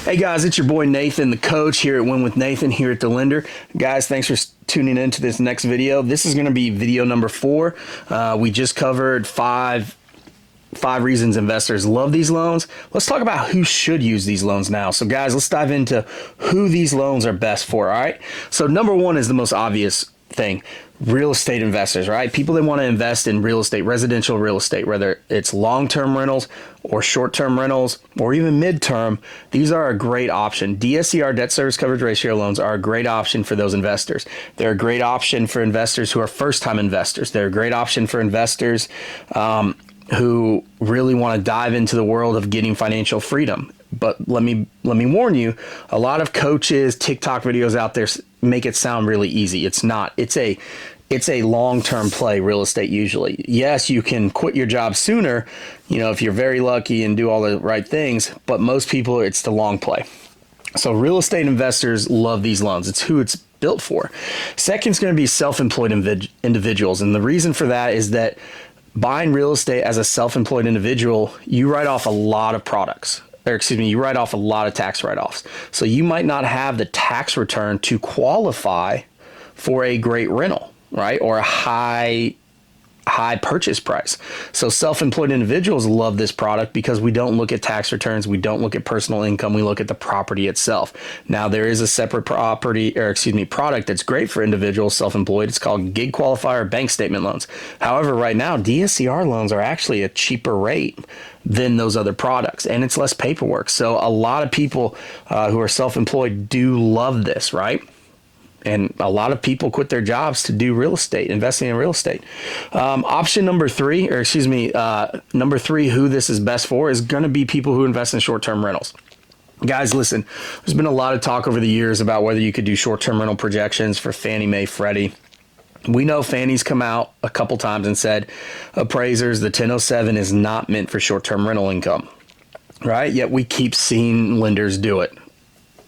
Hey guys, it's your boy Nathan, the coach here at Win with Nathan here at The Lender. Guys, thanks for tuning in to this next video. This is going to be video number 4. We just covered five reasons investors love these loans. Let's talk about who should use these loans now. So guys, let's dive into who these loans are best for, all right? So number 1 is the most obvious thing. Real estate investors, right? People that want to invest in real estate, residential real estate, whether it's long-term rentals or short-term rentals or even mid-term, these are a great option. DSCR, debt service coverage ratio loans, are a great option for those investors. They're a great option for investors who are first-time investors. They're a great option for investors who really want to dive into the world of getting financial freedom. But let me warn you, a lot of coaches, TikTok videos out there make it sound really easy. It's not. It's a long-term play, real estate usually. Yes, you can quit your job sooner, if you're very lucky and do all the right things, but most people, it's the long play. So real estate investors love these loans. It's who it's built for. Second is going to be self-employed individuals. And the reason for that is that buying real estate as a self-employed individual, you write off a lot of you write off a lot of tax write-offs. So you might not have the tax return to qualify for a great rental, right? Or a high purchase price. So self-employed individuals love this product because we don't look at tax returns. We don't look at personal income. We look at the property itself. Now there is a separate product that's great for individuals self-employed. It's called gig qualifier bank statement loans. However, right now DSCR loans are actually a cheaper rate than those other products, and it's less paperwork. So a lot of people who are self-employed do love this, right? And a lot of people quit their jobs to do real estate, investing in real estate. Option number 3, number 3, who this is best for is going to be people who invest in short-term rentals. Guys, listen, there's been a lot of talk over the years about whether you could do short-term rental projections for Fannie Mae, Freddie. We know Fannie's come out a couple times and said, appraisers, the 1007 is not meant for short-term rental income, right? Yet we keep seeing lenders do it.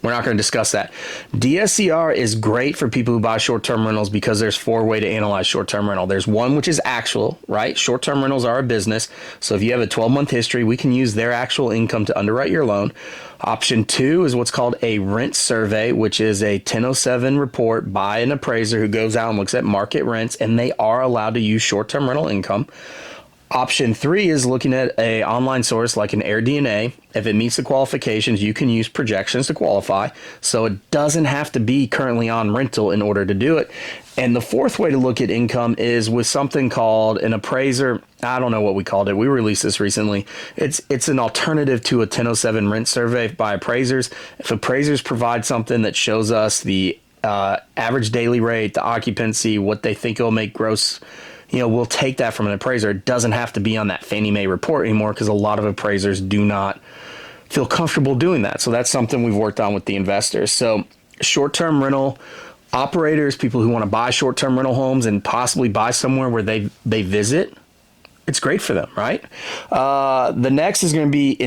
We're not going to discuss that. DSCR is great for people who buy short-term rentals because there's 4 ways to analyze short-term rental. There's one which is actual, right? Short-term rentals are a business. So if you have a 12-month history, we can use their actual income to underwrite your loan. Option 2 is what's called a rent survey, which is a 1007 report by an appraiser who goes out and looks at market rents, and they are allowed to use short-term rental income. Option 3 is looking at an online source like an AirDNA. If it meets the qualifications, you can use projections to qualify. So it doesn't have to be currently on rental in order to do it. And the 4th way to look at income is with something called an appraiser. I don't know what we called it. We released this recently. It's an alternative to a 1007 rent survey by appraisers. If appraisers provide something that shows us the average daily rate, the occupancy, what they think it'll make gross, we'll take that from an appraiser. It doesn't have to be on that Fannie Mae report anymore because a lot of appraisers do not feel comfortable doing that. So that's something we've worked on with the investors. So short-term rental operators, people who want to buy short-term rental homes and possibly buy somewhere where they visit, it's great for them, right? The next is going to be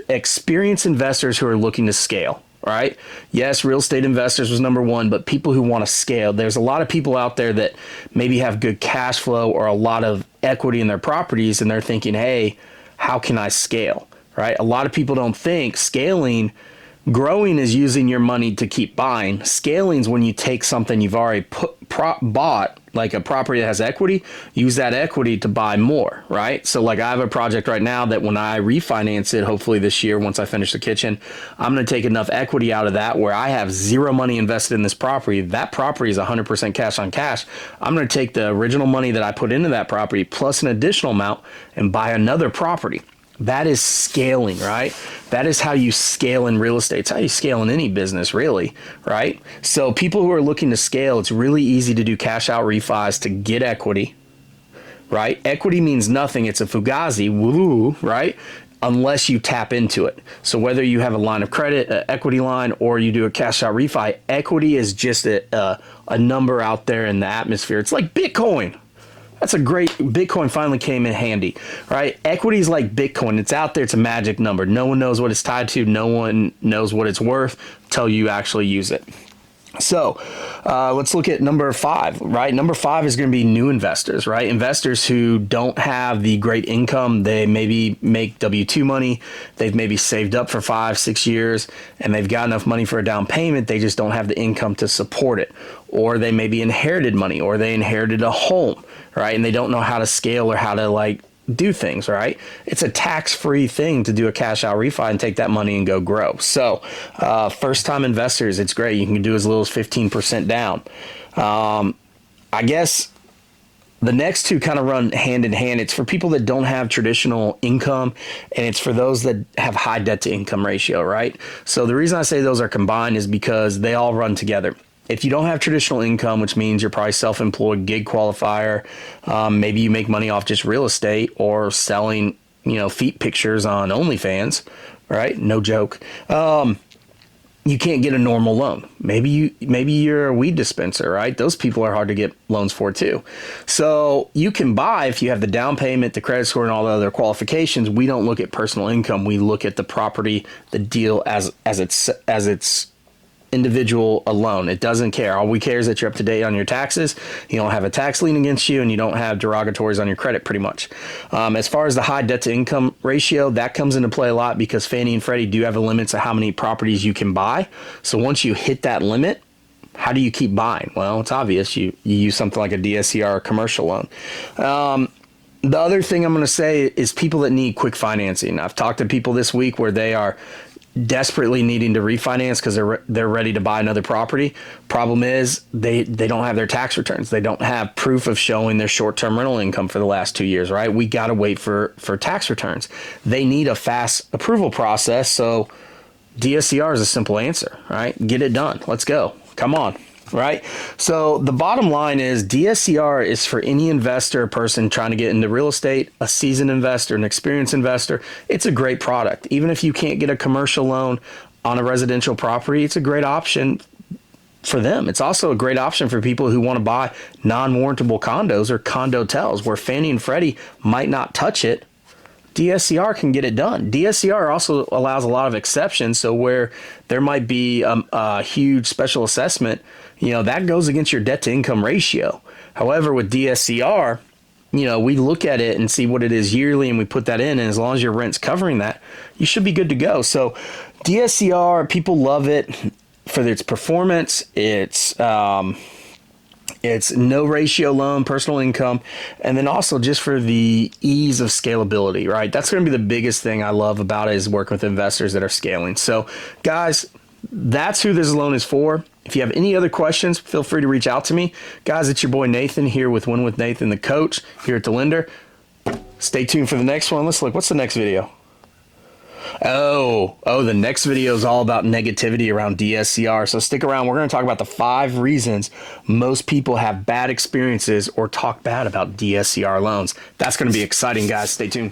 experienced investors who are looking to scale. Right? Yes, real estate investors was number 1, but people who want to scale. There's a lot of people out there that maybe have good cash flow or a lot of equity in their properties, and they're thinking, hey, how can I scale? Right? A lot of people don't think growing is using your money to keep buying. Scaling is when you take something you've already bought, like a property that has equity, use that equity to buy more, right? So like I have a project right now that when I refinance it, hopefully this year, once I finish the kitchen, I'm going to take enough equity out of that where I have 0 money invested in this property. That property is 100% cash on cash. I'm going to take the original money that I put into that property plus an additional amount and buy another property. That is scaling, right? That is how you scale in real estate. It's how you scale in any business, really, right? So people who are looking to scale, it's really easy to do cash out refis to get equity, right? Equity means nothing. It's a fugazi, woo, right? Unless you tap into it. So whether you have a line of credit, an equity line, or you do a cash out refi, equity is just a number out there in the atmosphere. It's like Bitcoin. That's a great, Bitcoin finally came in handy, right? Equity is like Bitcoin. It's out there. It's a magic number. No one knows what it's tied to. No one knows what it's worth until you actually use it. So let's look at number 5, right? Number 5 is going to be new investors, right? Investors who don't have the great income. They maybe make W-2 money. They've maybe saved up for 5-6 years and they've got enough money for a down payment. They just don't have the income to support it. Or they maybe inherited money, or they inherited a home, right? And they don't know how to scale or how to like do things, right? It's a tax-free thing to do a cash out refi and take that money and go grow. So first-time investors, it's great. You can do as little as 15% down. I guess the next two kind of run hand in hand. It's for people that don't have traditional income, and it's for those that have high debt to income ratio, right? So the reason I say those are combined is because they all run together. If you don't have traditional income, which means you're probably self-employed, gig qualifier, maybe you make money off just real estate or selling, feet pictures on OnlyFans, right? No joke. You can't get a normal loan. Maybe you're a weed dispenser, right? Those people are hard to get loans for too. So you can buy if you have the down payment, the credit score, and all the other qualifications. We don't look at personal income. We look at the property, the deal as it's individual alone. It doesn't care. All we care is that you're up to date on your taxes. You don't have a tax lien against you, and you don't have derogatories on your credit, pretty much. As far as the high debt to income ratio, that comes into play a lot because Fannie and Freddie do have a limit to how many properties you can buy. So once you hit that limit, how do you keep buying? Well, it's obvious. You use something like a DSCR commercial loan. The other thing I'm going to say is people that need quick financing. I've talked to people this week where they are desperately needing to refinance because they're ready to buy another property. Problem is they don't have their tax returns. They don't have proof of showing their short-term rental income for the last 2 years, right? We got to wait for tax returns. They need a fast approval process. So DSCR is a simple answer, right? Get it done. Let's go. Come on. Right? So the bottom line is DSCR is for any investor or person trying to get into real estate, a seasoned investor, an experienced investor. It's a great product. Even if you can't get a commercial loan on a residential property, it's a great option for them. It's also a great option for people who want to buy non-warrantable condos or condo-tels where Fannie and Freddie might not touch it. DSCR can get it done. DSCR also allows a lot of exceptions. So where there might be a huge special assessment, that goes against your debt to income ratio. However, with DSCR, we look at it and see what it is yearly and we put that in. And as long as your rent's covering that, you should be good to go. So DSCR, people love it for its performance. It's no ratio loan, personal income, and then also just for the ease of scalability, right? That's going to be the biggest thing I love about it is working with investors that are scaling. So guys, that's who this loan is for. If you have any other questions, feel free to reach out to me. Guys, it's your boy Nathan here with Win with Nathan, the coach here at the lender. Stay tuned for the next one. Let's look. What's the next video? Oh, the next video is all about negativity around DSCR. So stick around. We're going to talk about the 5 reasons most people have bad experiences or talk bad about DSCR loans. That's going to be exciting, guys. Stay tuned.